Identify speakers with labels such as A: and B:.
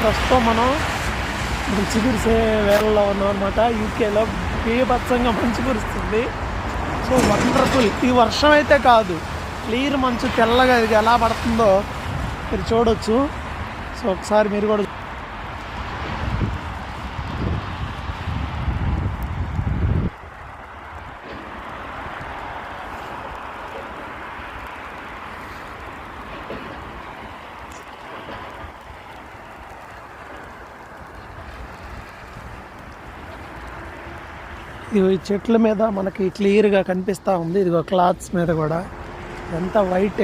A: ప్రస్తుతం మనం మంచు కురిసే వేళల్లో ఉన్నాం అనమాట. యూకేలో బీభత్సంగా మంచు కురుస్తుంది. So wonderful. ఈ వర్షం అయితే కాదు, క్లియర్ మంచు తెల్లగా ఇది ఎలా పడుతుందో మీరు చూడొచ్చు. సో ఒకసారి మీరు కూడా ఈ చెట్ల మీద మనకి క్లియర్గా కనిపిస్తూ ఉంది. ఇదిగో క్లాత్స్ మీద కూడా ఎంత వైట్